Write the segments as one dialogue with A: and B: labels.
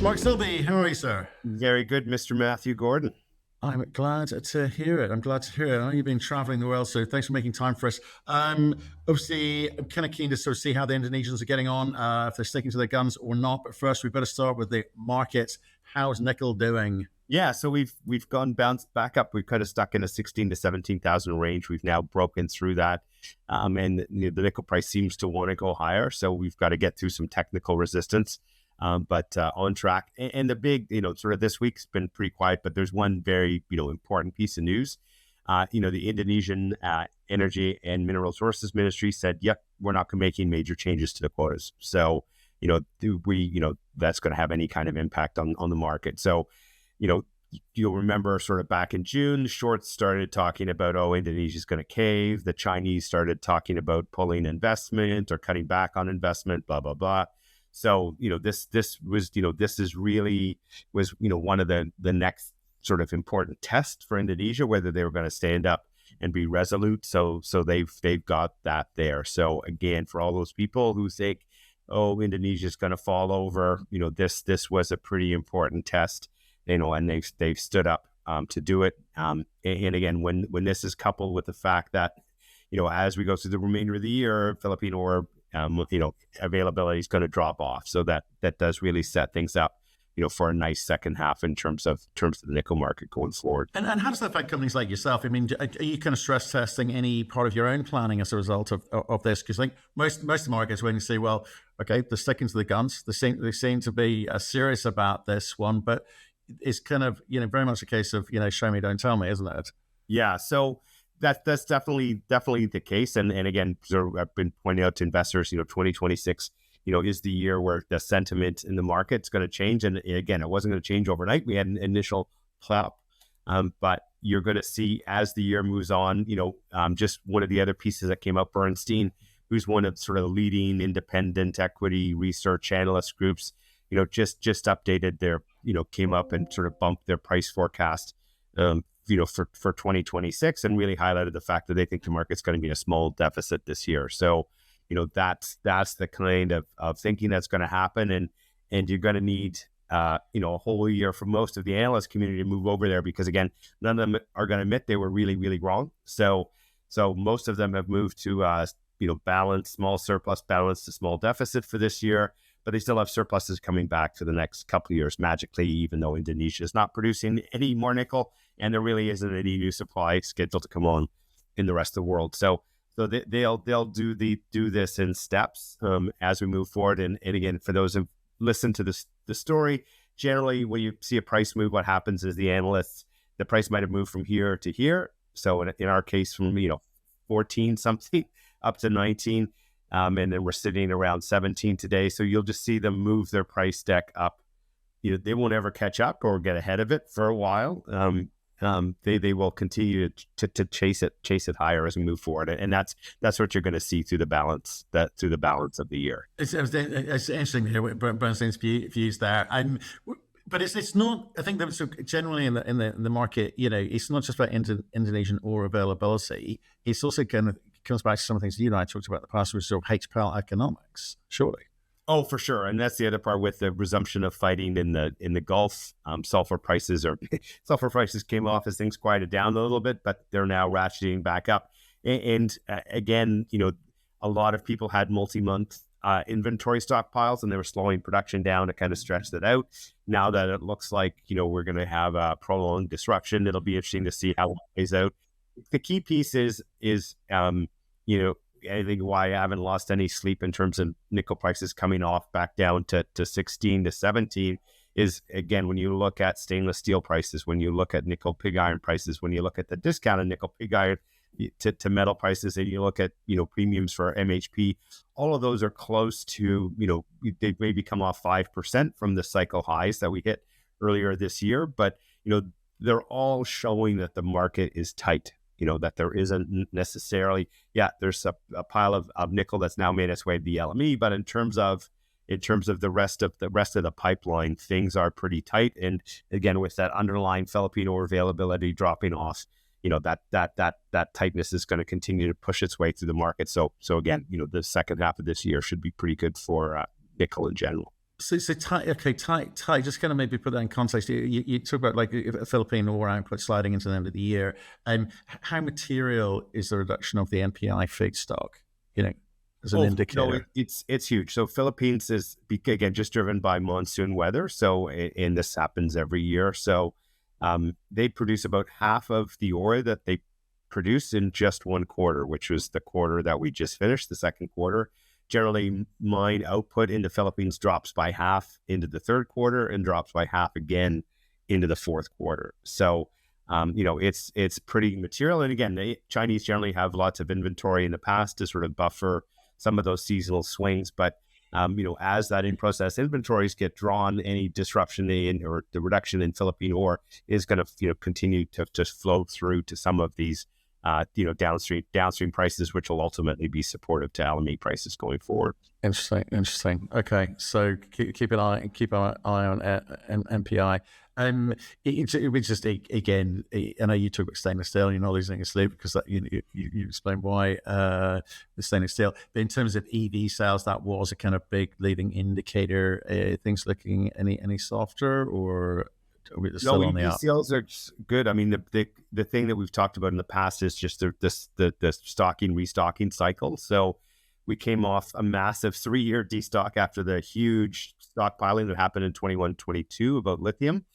A: Mr. Mark Selby. How are you, sir?
B: Very good, Mr. Matthew Gordon.
A: I'm glad to hear it. I'm glad to hear it. I know you've been traveling the world, so thanks for making time for us. Obviously, I'm kind of keen to sort of see how the Indonesians are getting on, if they're sticking to their guns or not. But first, we've got to start with the market. How's nickel doing?
B: Yeah, so we've bounced back up. We've kind of stuck in a 16 to 17,000 range. We've now broken through that, and the nickel price seems to want to go higher. So we've got to get through some technical resistance. But on track. And the big, sort of this week's been pretty quiet, but there's one very, important piece of news. The Indonesian Energy and Mineral Resources Ministry said, yep, we're not making major changes to the quotas. So, that's going to have any kind of impact on the market. So, you'll remember sort of back in June, the shorts started talking about, Indonesia's going to cave. The Chinese started talking about pulling investment or cutting back on investment, blah, blah, blah. So, this was one of the next sort of important tests for Indonesia, whether they were going to stand up and be resolute. So they've got that there. So again, for all those people who think, Indonesia's going to fall over, this was a pretty important test, and they've stood up to do it. And again, when this is coupled with the fact that, as we go through the remainder of the year, Philippine ore availability is going to drop off. So that does really set things up, for a nice second half in terms of the nickel market going forward.
A: And how does that affect companies like yourself? I mean, are you kind of stress testing any part of your own planning as a result of this? Because I think most of the markets, when you say, well, okay, they're sticking to the guns, they seem to be serious about this one, but it's kind of, very much a case of, show me, don't tell me, isn't it?
B: Yeah. So that's definitely the case. And again, so I've been pointing out to investors, 2026, is the year where the sentiment in the market's going to change. And again, it wasn't going to change overnight. We had an initial clap, but you're going to see as the year moves on, just one of the other pieces that came up, Bernstein, who's one of sort of the leading independent equity research analyst groups, just updated their, came up and sort of bumped their price forecast, for 2026, and really highlighted the fact that they think the market's going to be in a small deficit this year. So, that's the kind of thinking that's going to happen. And you're going to need, a whole year for most of the analyst community to move over there, because again, none of them are going to admit they were really, really wrong. So most of them have moved to, balance, small surplus balance to small deficit for this year, but they still have surpluses coming back for the next couple of years magically, even though Indonesia is not producing any more nickel, and there really isn't any new supply scheduled to come on in the rest of the world. So they'll do this in steps as we move forward. And again, for those who listen to the story, generally when you see a price move, what happens is the analysts, the price might have moved from here to here. So in our case, from 14 something up to 19. And then we're sitting around 17 today. So you'll just see them move their price deck up. They won't ever catch up or get ahead of it for a while. They will continue to chase it higher as we move forward, and that's what you're going to see through the balance of the year.
A: It's interesting to hear Bernstein's views there. But it's not. I think that so generally in the market, it's not just about Indonesian ore availability. It's also comes back to some of the things you and I talked about in the past, which is sort of HPAL economics, surely.
B: Oh, for sure. And that's the other part with the resumption of fighting in the Gulf. Sulfur prices came off as things quieted down a little bit, but they're now ratcheting back up. And again, a lot of people had multi-month inventory stockpiles, and they were slowing production down to kind of stretch that out. Now that it looks like, we're going to have a prolonged disruption, it'll be interesting to see how it plays out. The key piece is I think why I haven't lost any sleep in terms of nickel prices coming off back down to 16 to 17 is, again, when you look at stainless steel prices, when you look at nickel pig iron prices, when you look at the discounted nickel pig iron to metal prices, and you look at, premiums for MHP, all of those are close to, they maybe come off 5% from the cycle highs that we hit earlier this year, but, they're all showing that the market is tight. That there isn't necessarily, there's a pile of nickel that's now made its way to the LME, but in terms of the rest of the pipeline, things are pretty tight. And again, with that underlying Philippine ore availability dropping off, that tightness is going to continue to push its way through the market. So again, the second half of this year should be pretty good for nickel in general.
A: So Ty, just kind of maybe put that in context. You talk about like a Philippine ore output sliding into the end of the year. How material is the reduction of the NPI feedstock, you know, as an
B: Oh no,
A: indicator?
B: it's huge. So Philippines is again just driven by monsoon weather. So and this happens every year. So they produce about half of the ore that they produce in just one quarter, which was the quarter that we just finished, the second quarter. Generally, mine output in the Philippines drops by half into the third quarter and drops by half again into the fourth quarter. So it's pretty material. And again, the Chinese generally have lots of inventory in the past to sort of buffer some of those seasonal swings. But, as that in-process inventories get drawn, any disruption in or the reduction in Philippine ore is going to, continue to just flow through to some of these, downstream prices, which will ultimately be supportive to LME prices going forward.
A: Interesting. Okay, so keep an eye on MPI. It was just again. I know you talk about stainless steel. You're not losing a sleep because that, you explained why the stainless steel. But in terms of EV sales, that was a kind of big leading indicator. Things looking any softer, or are we still
B: No,
A: on the
B: EV
A: up?
B: sales are good. I mean, the thing that we've talked about in the past is just the stocking restocking cycle. So we came off a massive 3-year destock after the huge stockpiling that happened in 21-22 about lithium.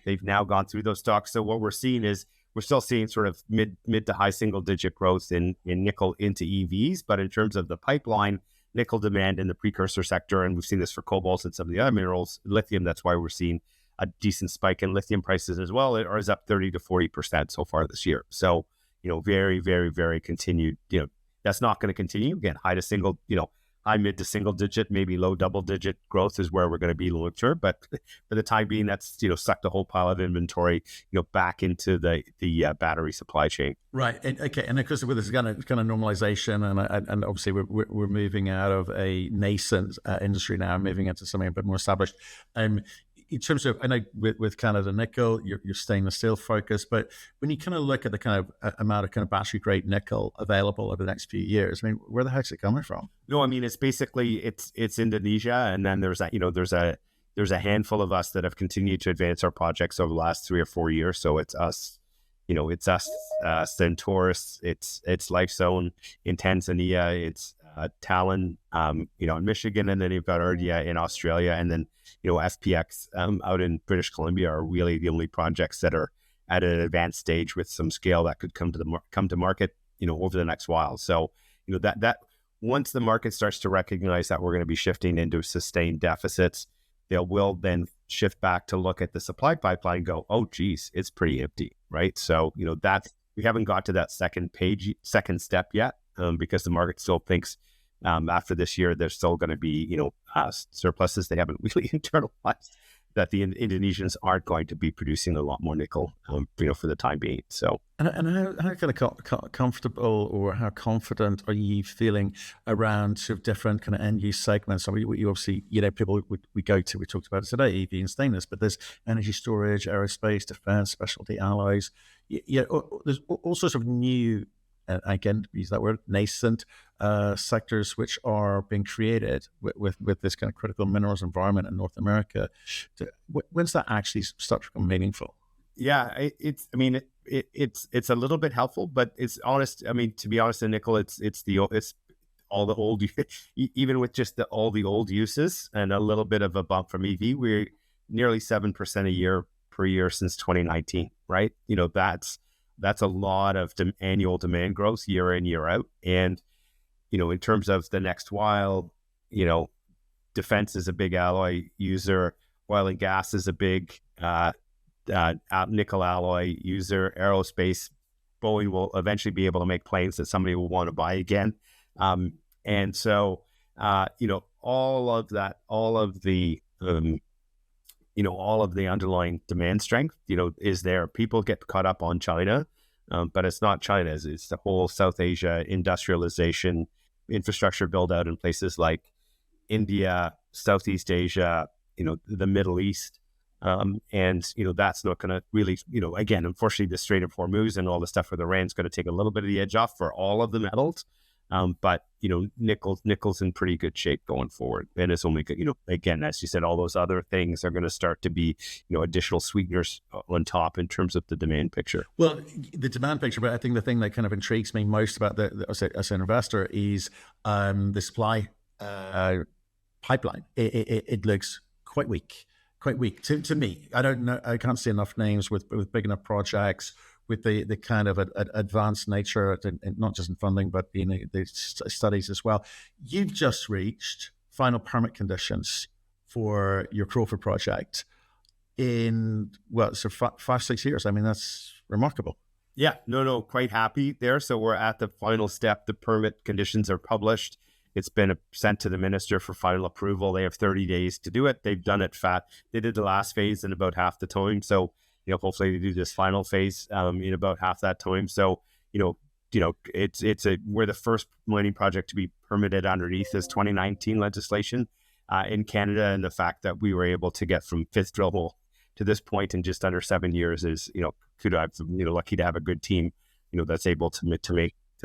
B: They've now gone through those stocks. So what we're seeing is we're still seeing sort of mid to high single digit growth in nickel into EVs. But in terms of the pipeline, nickel demand in the precursor sector, and we've seen this for cobalt and some of the other minerals, lithium, that's why we're seeing a decent spike in lithium prices as well, or is up 30 to 40% so far this year. So, very, very, very continued, that's not going to continue. Again, high mid to single digit, maybe low double digit growth is where we're going to be long term. But for the time being, that's, sucked a whole pile of inventory, back into the battery supply chain.
A: Right. Okay. And of course, with this kind of normalization, and obviously we're moving out of a nascent industry now, moving into something a bit more established. In terms of, I know with Canada Nickel, you're stainless steel focused, but when you kind of look at the kind of amount of kind of battery grade nickel available over the next few years, I mean, where the heck's it coming from?
B: No, I mean, it's basically it's Indonesia, and then there's a handful of us that have continued to advance our projects over the last 3 or 4 years. So it's us, Centaurus, it's Lifezone in Tanzania, it's Talon, in Michigan, and then you've got Erdia in Australia, and then FPX out in British Columbia are really the only projects that are at an advanced stage with some scale that could come to market, over the next while. So that once the market starts to recognize that we're going to be shifting into sustained deficits, they will then shift back to look at the supply pipeline and go, oh geez, it's pretty empty, right? So that we haven't got to that second step yet. Because the market still thinks after this year there's still going to be surpluses they haven't really internalized, that the Indonesians aren't going to be producing a lot more nickel for the time being. So
A: and how kind of comfortable or how confident are you feeling around sort of different kind of end use segments? So we obviously people we talked about it today, EV and stainless, but there's energy storage, aerospace, defense, specialty alloys. There's all sorts of new, again, use that word, nascent sectors which are being created with this kind of critical minerals environment in North America. When's that actually start to become meaningful?
B: Yeah, it's a little bit helpful, but it's honest. I mean, to be honest, in nickel, it's all the old, even with just all the old uses and a little bit of a bump from EV, we're nearly 7% a year per year since 2019, right? That's a lot of annual demand growth year in, year out. And, in terms of the next while, defense is a big alloy user, oil and gas is a big nickel alloy user, aerospace, Boeing will eventually be able to make planes that somebody will want to buy again. And so, all of that, all of the underlying demand strength, is there. People get caught up on China, but it's not China. It's the whole South Asia industrialization, infrastructure build out in places like India, Southeast Asia, the Middle East. And that's not going to really, again, unfortunately, the Strait of Hormuz and all the stuff with Iran is going to take a little bit of the edge off for all of the metals. But nickel's in pretty good shape going forward, and it's only again, as you said, all those other things are going to start to be additional sweeteners on top in terms of the demand picture.
A: Well, the demand picture, but I think the thing that kind of intrigues me most about as an investor is the supply pipeline. It looks quite weak to me. I don't know. I can't see enough names with big enough projects, with the kind of advanced nature, not just in funding, but the studies as well. You've just reached final permit conditions for your Crawford project in, well, so 5-6 years. I mean, that's remarkable.
B: Yeah, no, quite happy there. So we're at the final step. The permit conditions are published. It's been sent to the minister for final approval. They have 30 days to do it. They've done it fat. They did the last phase in about half the time. So hopefully they do this final phase in about half that time. So, we're the first mining project to be permitted underneath this 2019 legislation in Canada. And the fact that we were able to get from fifth drill hole to this point in just under 7 years is, lucky to have a good team, that's able to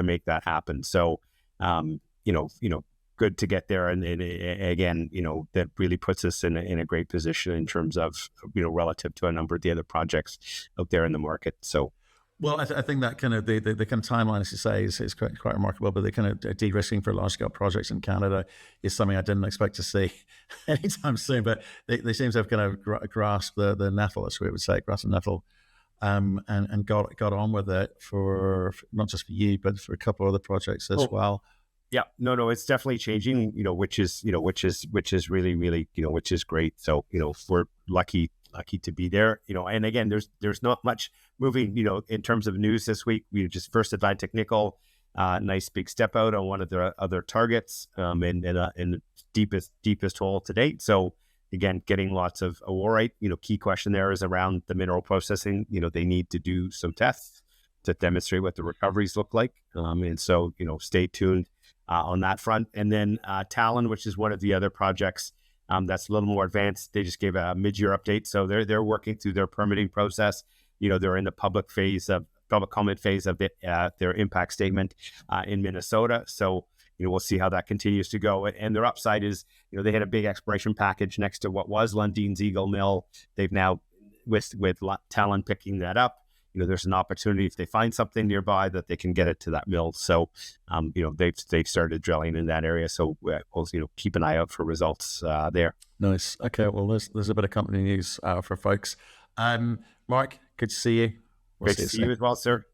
B: make that happen. So, good to get there. And again, that really puts us in a great position in terms of, relative to a number of the other projects out there in the market. So,
A: well, I think that kind of the kind of timeline, as you say, is quite remarkable. But the kind of de-risking for large scale projects in Canada is something I didn't expect to see anytime soon. But they seem to have kind of grasped the nettle, as we would say, grasped the nettle, and got on with it for not just for you, but for a couple of other projects as well.
B: Yeah, no, it's definitely changing, which is really, really, which is great. So, we're lucky to be there, and again, there's not much moving, in terms of news this week. We just First Atlantic Nickel, nice big step out on one of their other targets, in the deepest hole to date. So again, getting lots of aurorite, key question there is around the mineral processing. They need to do some tests to demonstrate what the recoveries look like. And so, stay tuned on that front. And then Talon, which is one of the other projects that's a little more advanced. They just gave a mid-year update. So they're working through their permitting process. They're in the public comment phase of their impact statement in Minnesota. So, we'll see how that continues to go. And their upside is, they had a big exploration package next to what was Lundine's Eagle Mill. They've now, with Talon picking that up, there's an opportunity if they find something nearby that they can get it to that mill. So, they've started drilling in that area. So we'll keep an eye out for results there.
A: Nice. Okay. Well, there's a bit of company news for folks. Mark, good to see you.
B: Great to see you as well, sir.